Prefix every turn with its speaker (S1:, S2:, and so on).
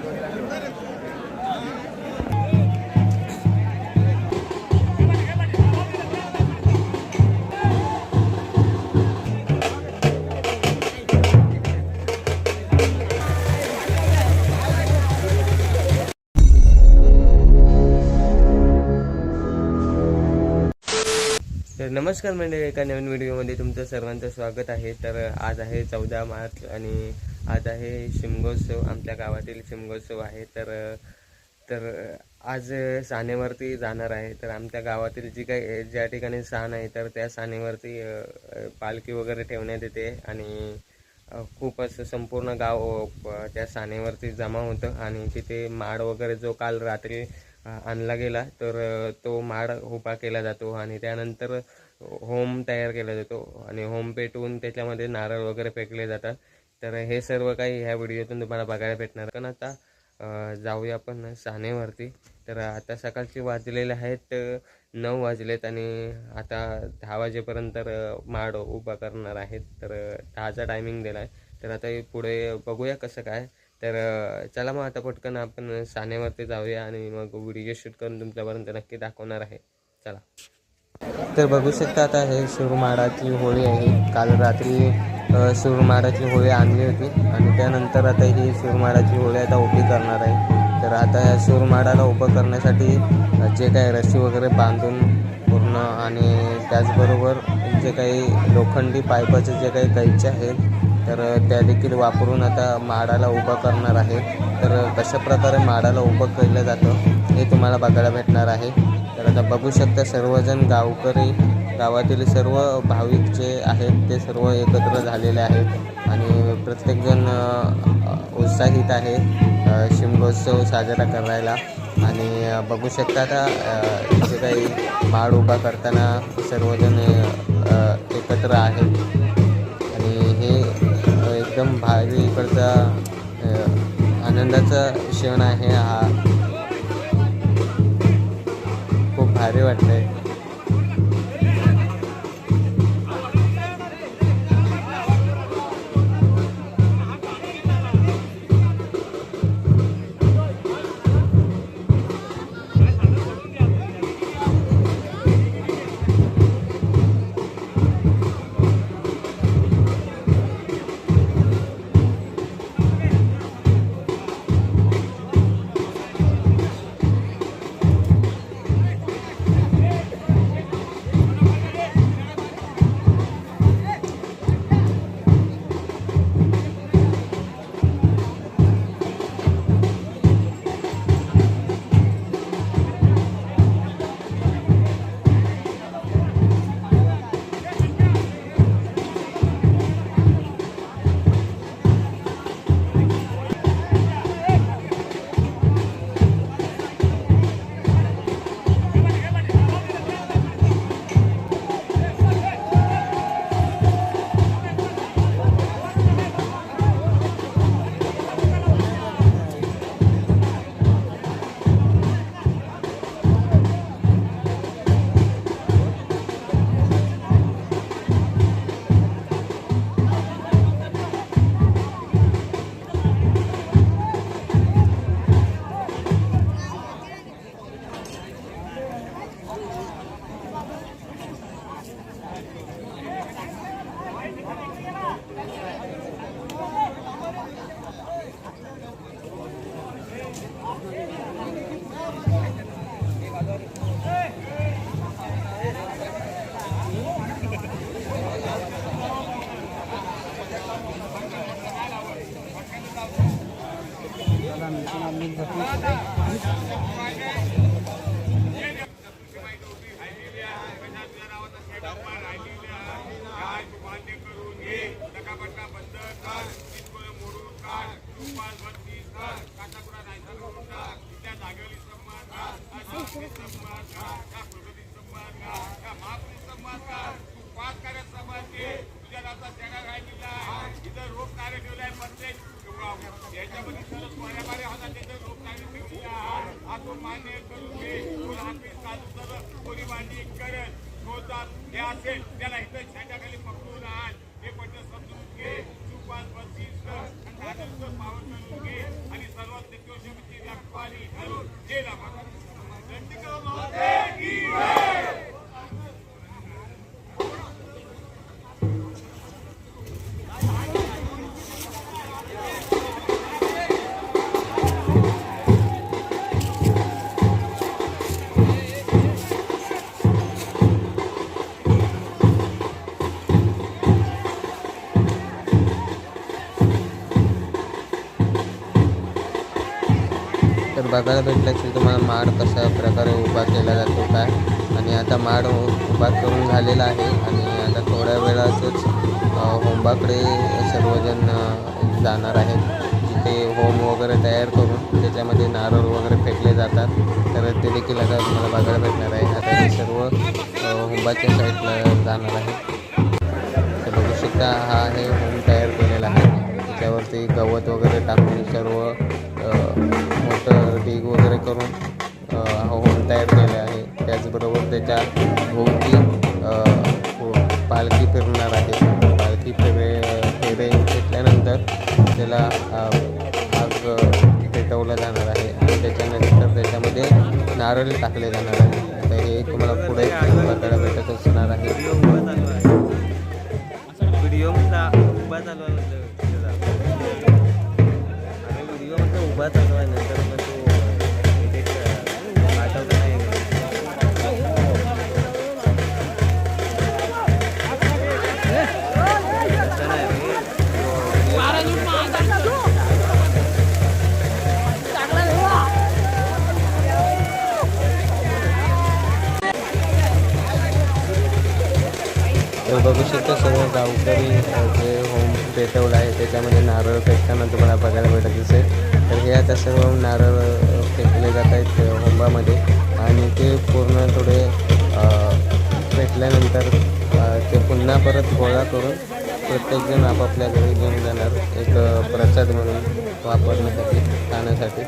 S1: तर नमस्कार मंडळी, एका नवीन व्हिडिओमध्ये तुमचं सर्वांचं स्वागत आहे. तर आज आहे 14 मार्च आणि आज आहे शिमगोत्सव. आमच्या गावातील शिमगोत्सव आहे. तर आज सानेवरती जाणार आहे. तर आमच्या गावातील ज्या ठिकाणी साण आहे तर त्या सानेवरती पालखी वगैरे ठेवण्यात येते आणि खूप असं संपूर्ण गाव त्या सानेवरती जमा होतं आणि तिथे माड वगैरे जो काल रात्री आणला गेला तर तो माड उभा केला जातो आणि त्यानंतर होम तयार केला जातो आणि होम पेटवून त्याच्यामध्ये नारळ वगैरे फेकले जातात. तर हे सर्व काही ह्या व्हिडिओतून तुम्हाला बघायला भेटणार. पण आता जाऊया आपण सानेवरती. तर आता सकाळचे वाजलेले आहेत 9 वाजलेत आणि आता 10 वाजेपर्यंत माड उभा करणार आहेत. तर 10चा टायमिंग दिला आहे. तर आता पुढे बघूया कसं काय. तर चला मग आता पटकन आपण सानेवरती जाऊया आणि मग व्हिडिओ शूट करून तुमच्यापर्यंत नक्की दाखवणार आहे. चला. तर बघू शकता आता हे सुरमाडाची होळी आहे. काल रात्री सुरमाडाची होळी आणली होती आणि त्यानंतर आता ही सुरमाडाची होळी आता उभी करणार आहे. तर आता या सुरमाडाला उभं करण्यासाठी जे काही रस्सी वगैरे बांधून पूर्ण आणि त्याचबरोबर जे काही लोखंडी पाईपाचे जे काही कैचे आहेत तर त्या देखील वापरून आता माडाला उभं करणार आहे. तर कशा प्रकारे माडाला उभं केलं जातं हे तुम्हाला बघायला भेटणार आहे. तर आता बघू शकता सर्वजण गावकरी, गावातील सर्व भाविक जे आहेत ते सर्व एकत्र झालेले आहेत आणि प्रत्येकजण उत्साहित आहे शिमगोत्सव साजरा करायला. आणि बघू शकता आता जे काही माड उभा करताना सर्वजण एकत्र आहेत आणि हे एकदम भारी इकडचा आनंदाचा क्षण आहे हा. खूप भारी वाटतंय.
S2: आणि सर्वात
S1: तर बघायला भेटलं की तुम्हाला माड कशा प्रकारे उभा केला जातो काय. आणि आता माड उभा करून झालेला आहे आणि आता थोड्या वेळातच होंबाकडे सर्वजण जाणार आहेत, जिथे होम वगैरे तयार करून त्याच्यामध्ये नारळ वगैरे फेकले जातात. तर ते देखील आता तुम्हाला बघायला भेटणार आहे. आता हे सर्व होंबाच्या साईडला जाणार आहे. तर बघू शकता हा आहे होम तयार केलेला आहे. त्याच्यावरती गवत वगैरे टाकून सर्व मोठं ढीग वगैरे करून होम तयार केले आहे. त्याचबरोबर त्याच्या भोवती पालखी फिरणार आहे. पालखी फेरे घेतल्यानंतर त्याला आग पेटवला जाणार आहे आणि त्याच्यानंतर त्याच्यामध्ये नारळ टाकले जाणार आहे. तर हे तुम्हाला पुढे बघायला भेटत असणार आहे. व्हिडिओ उभा चालू आहे, व्हिडिओ म्हणजे उभा चालू आहे. नंतर मग तो पाठवता नाही. तर बघू शकता सर्व गावकरी जे होम पेटवलं आहे त्याच्यामध्ये नारळ फेकताना तुम्हाला बघायला भेटत असेल. तर हे आता सर्व नारळ फेकले जात आहेत होंबामध्ये आणि ते पूर्ण थोडे फेकल्यानंतर ते पुन्हा परत गोळा करून प्रत्येकजण आपापल्या घरी घेऊन जाणार, एक प्रसाद म्हणून वापरण्यासाठी, खाण्यासाठी.